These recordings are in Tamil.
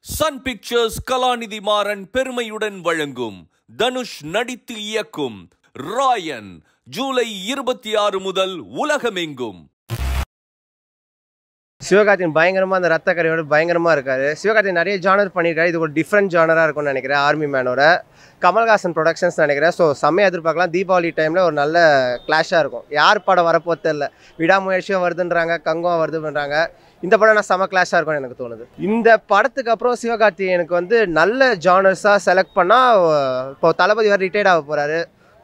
சன் பிக்சர்ஸ் கலாநிதி மாறன் பெருமையுடன் வழங்கும் தனுஷ் நடித்து இயக்கும் ராயன் ஜூலை 26 முதல் உலகமெங்கும். சிவகார்த்திகேயன் பயங்கரமா அந்த ரத்த கரையோட பயங்கரமா இருக்காரு. சிவகார்த்திகேயன் நிறைய ஜானர் பண்ணியிருக்காரு. இது ஒரு டிஃப்ரெண்ட் ஜானரா இருக்கும்னு நினைக்கிறேன். ஆர்மி மேனோட கமல்ஹாசன் ப்ரொடக்ஷன்ஸ் நினைக்கிறேன். ஸோ செம்மையாக எதிர்பார்க்கலாம். தீபாவளி டைமில் ஒரு நல்ல கிளாஷாக இருக்கும். யார் படம் வரப்போ தெரியல. விடாமுயற்சியும் வருதுன்றாங்க, கங்கம் வருதுன்றாங்க. இந்த படம் நான் செம கிளாஷாக இருக்கும்னு எனக்கு தோணுது. இந்த படத்துக்கு அப்புறம் சிவகார்த்திகேயனுக்கு வந்து நல்ல ஜானர்ஸாக செலக்ட் பண்ணால், இப்போ தளபதி வேறு ரிட்டையர்ட் ஆக போகிறாரு.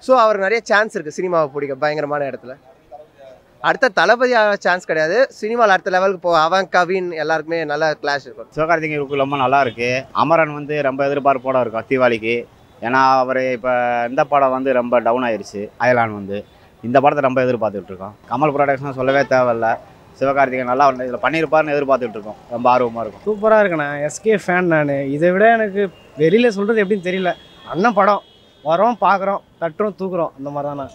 ஸோ அவருக்கு நிறைய சான்ஸ் இருக்குது சினிமாவை பிடிக்க பயங்கரமான இடத்துல. அடுத்த தளபதி சான்ஸ் கிடையாது, சினிமாவில் அடுத்த லெவலுக்கு போ. அவன் கவின் எல்லாருக்குமே நல்ல கிளாஷ் இருக்கும். சிவகார்த்திகேயனுக்கு ரொம்ப நல்லா இருக்குது. அமரன் வந்து ரொம்ப எதிர்பார்ப்போட இருக்கும் தீபாவளிக்கு. ஏன்னா அவர் இப்போ இந்த படம் வந்து ரொம்ப டவுன் ஆயிடுச்சு. அயலான் வந்து இந்த படத்தை ரொம்ப எதிர்பார்த்துட்டு இருக்கோம். கமல் ப்ரொடக்ஷன் சொல்லவே தேவையில்ல. சிவகார்த்திகேயன் நல்லா இதில் பண்ணியிருப்பாருன்னு எதிர்பார்த்துட்டு இருக்கோம். ரொம்ப ஆர்வமாக இருக்கும். சூப்பராக இருக்குண்ணா. எஸ்கே ஃபேன் நான். இதை விட எனக்கு வெளியில் சொல்கிறது எப்படின்னு தெரியல. அண்ணன் படம் வரோம், பார்க்குறோம், தட்டுறோம், தூக்குறோம், அந்த மாதிரி தானே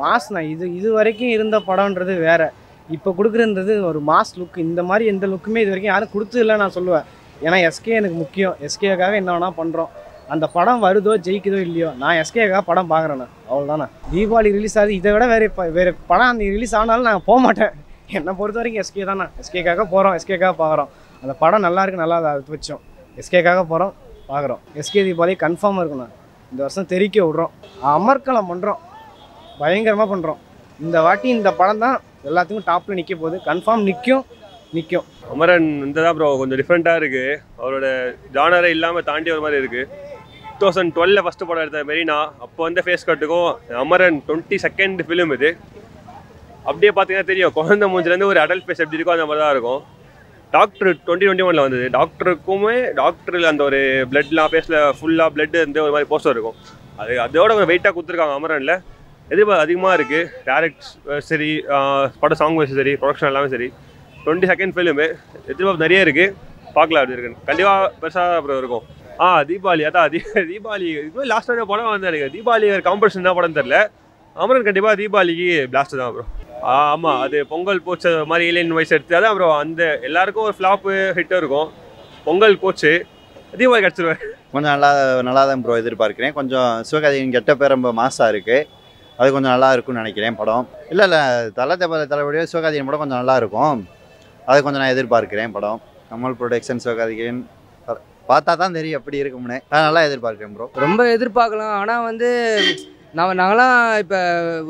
மாஸ்ண்ணா. இது வரைக்கும் இருந்த படம்ன்றது வேறு. இப்போ கொடுக்குறது ஒரு மாஸ் லுக். இந்த மாதிரி எந்த லுக்குமே இது வரைக்கும் யாரும் கொடுத்து இல்லை நான் சொல்லுவேன். ஏன்னா எஸ்கே எனக்கு முக்கியம். எஸ்கேக்காக என்ன வேணால் பண்ணுறோம். அந்த படம் வருதோ ஜெயிக்குதோ இல்லையோ, நான் எஸ்கேக்காக படம் பார்க்குறேண்ணா, அவ்வளோதானே. தீபாவளி ரிலீஸ் ஆகுது. இதை விட வேறு படம் அந்த ரிலீஸ் ஆனாலும் நான் போக மாட்டேன். என்னை பொறுத்த வரைக்கும் எஸ்கே தானே. எஸ்கேக்காக போகிறோம், எஸ்கேக்காக பார்க்குறோம். அந்த படம் நல்லா இருக்குது, நல்லா அது வச்சோம். எஸ்கேக்காக போகிறோம், பார்க்குறோம். எஸ்கே தீபாவளி கன்ஃபார்மாக இருக்குண்ணா. இந்த வருஷம் தெரிக்க விட்றோம், அமர்க்களம் பண்ணுறோம், பயங்கரமாக பண்ணுறோம். இந்த வாட்டி இந்த படம் தான் எல்லாத்துக்கும் டாப்பில் நிற்க போகுது. கன்ஃபார்ம் நிற்கும். அமரன் இந்த தான் ப்ரோ கொஞ்சம் டிஃப்ரெண்ட்டாக இருக்குது. அவரோட ஜானரை இல்லாமல் தாண்டி ஒரு மாதிரி இருக்குது. 2012 ஃபஸ்ட்டு படம் எடுத்த மெரினா, அப்போ வந்து ஃபேஸ் கட்டுக்கும் அமரன் 22nd ஃபிலிம் இது. அப்படியே பார்த்தீங்கன்னா தெரியும், குழந்தை மூஞ்சிலேருந்து ஒரு அடல்ட் ஃபேஸ் எப்படி இருக்கோ அந்த மாதிரி தான் இருக்கும். டாக்டர் 2021 வந்தது. டாக்டருக்குமே டாக்டரில் அந்த ஒரு பிளட்லாம் ஃபேஸில் ஃபுல்லாக பிளட் இருந்து ஒரு மாதிரி போஸ்டர் இருக்கும். அதோட கொஞ்சம் வெயிட்டாக கொடுத்துருக்காங்க அமரனில். எதிர்பார்ப்பு அதிகமாக இருக்குது. டேரக்ட் சரி, படம் சாங் வைஸ் சரி, ப்ரொடக்ஷன் எல்லாமே சரி. 22nd film. எதிர்பார்ப்பு நிறைய இருக்குது. பார்க்கலாம் அப்படி இருக்குன்னு. கண்டிப்பாக பெருசாக அப்புறம் இருக்கும். தீபாவளி அதான் தீபாவளி இதுமாதிரி லாஸ்ட்டாக படம் வந்து எனக்கு தீபாவளி காம்படிஷன் தான் படம் தெரில. அமரன் கண்டிப்பாக தீபாவளிக்கு பிளாஸ்ட் தான் அப்புறம். ஆமாம், அது பொங்கல் போச்சு மாதிரி ஏலியன் வைஸ் எடுத்து அதான் அப்புறம் அந்த எல்லாருக்கும் ஒரு ஃப்ளாப்பு ஹிட்டும் இருக்கும். பொங்கல் போச்சு, தீபாவளி கிடச்சிருவேன். கொஞ்சம் நல்லா தான் ப்ரோ எதிர்பார்க்குறேன். கொஞ்சம் சிவகார்த்திகேயன் கெட்ட பேர் ரொம்ப மாசாக இருக்குது. அது கொஞ்சம் நல்லா இருக்கும்னு நினைக்கிறேன் படம். இல்லை தலைபடியாக சிவகார்த்திகேயன் படம் கொஞ்சம் நல்லா இருக்கும். அது கொஞ்சம் நான் எதிர்பார்க்குறேன் படம். கமல் ப்ரொடக்ஷன் சிவகார்த்திகேயன் பார்த்தா தான் தெரியும் எப்படி இருக்கும்னு. நான் நல்லா எதிர்பார்க்குறேன் ப்ரோ. ரொம்ப எதிர்பார்க்கலாம். ஆனால் வந்து நாங்களாம் இப்போ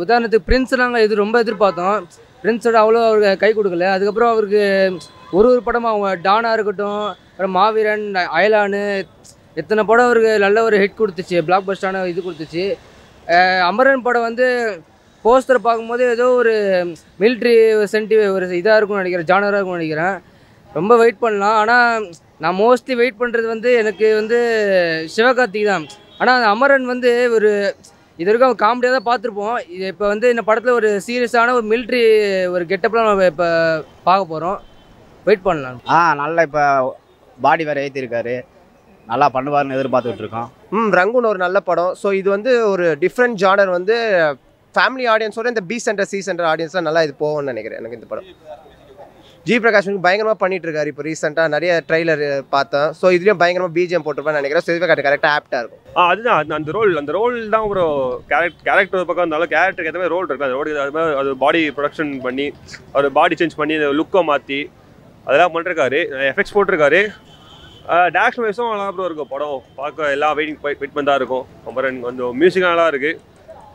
உதாரணத்துக்கு பிரின்ஸ் நாங்கள் ரொம்ப எதிர்பார்த்தோம். பிரின்ஸோட அவ்வளோ அவருக்கு கை கொடுக்கல. அதுக்கப்புறம் அவருக்கு ஒரு படமாக அவங்க டானாக இருக்கட்டும், அப்புறம் மாவீரன், அயலானு, எத்தனை படம் அவருக்கு நல்ல ஒரு ஹிட் கொடுத்துச்சு, பிளாக் பஸ்டான இது கொடுத்துச்சு. அமரன் படம் வந்து போஸ்டரை பார்க்கும்போது ஏதோ ஒரு மிலிட்ரி ஒரு இதாக இருக்கும்னு நினைக்கிறேன், ஜானராக இருக்கும்னு நினைக்கிறேன். ரொம்ப வெயிட் பண்ணலாம். ஆனால் நான் மோஸ்ட்லி வெயிட் பண்ணுறது வந்து எனக்கு வந்து சிவகார்த்திகேயன் தான். ஆனால் அந்த அமரன் வந்து ஒரு இது வரைக்கும் அவன் காமெடியாக தான் பார்த்துருப்போம். இது இப்போ வந்து இந்த படத்தில் ஒரு சீரியஸான ஒரு மிலிட்ரி ஒரு கெட்டப்லாம் நம்ம இப்போ பார்க்க போகிறோம். வெயிட் பண்ணலாம். நல்லா இப்போ பாடி வேறு ஏற்றிருக்காரு. நல்லா பண்ணுவார்னு எதிர்பார்த்துட்டு இருக்கோம். ரங்குன்னு ஒரு நல்ல படம். ஸோ இது வந்து ஒரு டிஃப்ரெண்ட் ஜானர் வந்து ஃபேமிலி ஆடியன்ஸோட இந்த பி சென்டர் சி சென்டர் ஆடியன்ஸ்லாம் நல்லா இது போகும்னு நினைக்கிறேன். எனக்கு இந்த படம் ஜி பிரகாஷ் பயங்கரமாக பண்ணிட்டு இருக்காரு. இப்போ ரீசெண்டாக நிறைய ட்ரெய்லர் பார்த்தேன். ஸோ இதுலேயும் பயங்கரமாக பிஜிஎம் போட்டிருப்பேன்னு நினைக்கிறேன். சிவகார்த்திகேயன் கரெக்டாக ஆப்டாக இருக்கும். அதுதான் அந்த ரோல் தான் ஒரு கேரக்டர் பக்கம் இருந்தாலும் கேரக்டருக்கு ஏற்ற மாதிரி ரோல் இருக்குது. அந்த ரோடு அது மாதிரி அது பாடி ப்ரொடக்ஷன் பண்ணி அவர் பாடி சேஞ்ச் பண்ணி அந்த லுக்கை மாற்றி அதெல்லாம் பண்ணிருக்காரு. எஃபெக்ட்ஸ் போட்டிருக்காரு. டேரக்ஷன் வைஸும் நல்லா அப்புறம் இருக்கும். படம் பார்க்க எல்லாம் வெயிட் பண்ணி தான் இருக்கும். அப்புறம் கொஞ்சம் மியூசிக் நல்லா இருக்குது.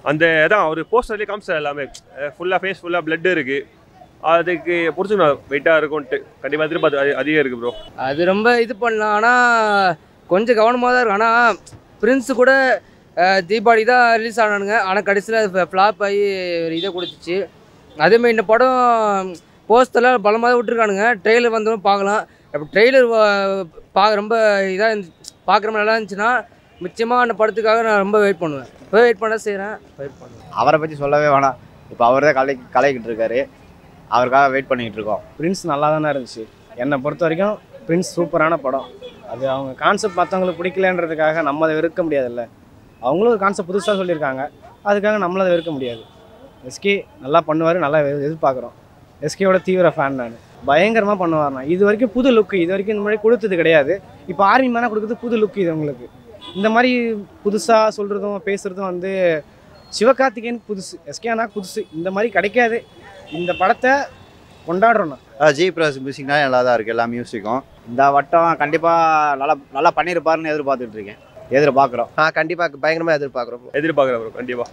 அந்த இதான் அவர் போஸ்டர்லேயே காமிச்சார் எல்லாமே. ஃபுல்லாக ஃபேஸ் ஃபுல்லாக பிளட் இருக்குது. அதுக்கு பிடிச்சிக்கணும், வெயிட்டாக இருக்கும்ன்ட்டு கண்டிப்பாக எதிர்பார்த்து அதிகம் இருக்குது ப்ரோ. அது ரொம்ப இது பண்ணலாம். ஆனால் கொஞ்சம் கவனமாக தான் இருக்கும். ஆனால் பிரின்ஸ் கூட தீபாவளி தான் ரிலீஸ் ஆனானுங்க. ஆனால் கடைசியில் அது ஃப்ளாப் ஆகி ஒரு இதை கொடுத்துச்சு. அதேமாதிரி இந்த படம் போஸ்டர்லாம் பலமாக தான் விட்டுருக்கானுங்க. ட்ரெய்லர் வந்தோம் பார்க்கலாம். அப்போ ட்ரெய்லர் ரொம்ப இதாக பார்க்குற மாதிரி நல்லா இருந்துச்சுன்னா நிச்சயமாக அந்த படத்துக்காக நான் ரொம்ப வெயிட் பண்ணுவேன். இப்போ வெயிட் பண்ண செய்கிறேன். அவரை பற்றி சொல்லவே வேணாம். இப்போ அவர் தான் கலைக்கிட்டு இருக்காரு. அவருக்காக வெயிட் பண்ணிக்கிட்டு இருக்கோம். பிரின்ஸ் நல்லா தானே இருந்துச்சு. என்னை பொறுத்த வரைக்கும் பிரின்ஸ் சூப்பரான படம். அது அவங்க கான்செப்ட் மற்றவங்களுக்கு பிடிக்கலன்றதுக்காக நம்ம அதை வெறுக்க முடியாதுல்ல. அவங்களும் ஒரு கான்செப்ட் புதுசாக சொல்லியிருக்காங்க, அதுக்காக நம்மளும் அதை வெறுக்க முடியாது. எஸ்கே நல்லா பண்ணுவார், நல்லா எதிர்பார்க்குறோம். எஸ்கேயோட தீவிர ஃபேன் நான். பயங்கரமாக பண்ணுவார்ண்ணா. இது வரைக்கும் புது லுக்கு, இது வரைக்கும் இந்த மாதிரி கொடுத்தது கிடையாது. இப்போ ஆர்மி மேனாக கொடுக்குறது புது லுக். இது உங்களுக்கு இந்த மாதிரி புதுசாக சொல்கிறதும் பேசுகிறதும் வந்து சிவகார்த்திகேயன் புதுசு, எஸ்கேனா புதுசு, இந்த மாதிரி கிடைக்காது. இந்த படத்தை கொண்டாடுறோண்ணா. ஜி ப்ரஸ் மியூசிக்னாலே நல்லா தான் இருக்குது எல்லா மியூசிக்கும். இந்த வட்டம் கண்டிப்பாக நல்லா பண்ணியிருப்பாருன்னு எதிர்பார்க்குறோம். கண்டிப்பாக பயங்கரமாக எதிர்பார்க்குறோம். எதிர்பார்க்குறேன் ப்ரோ கண்டிப்பாக.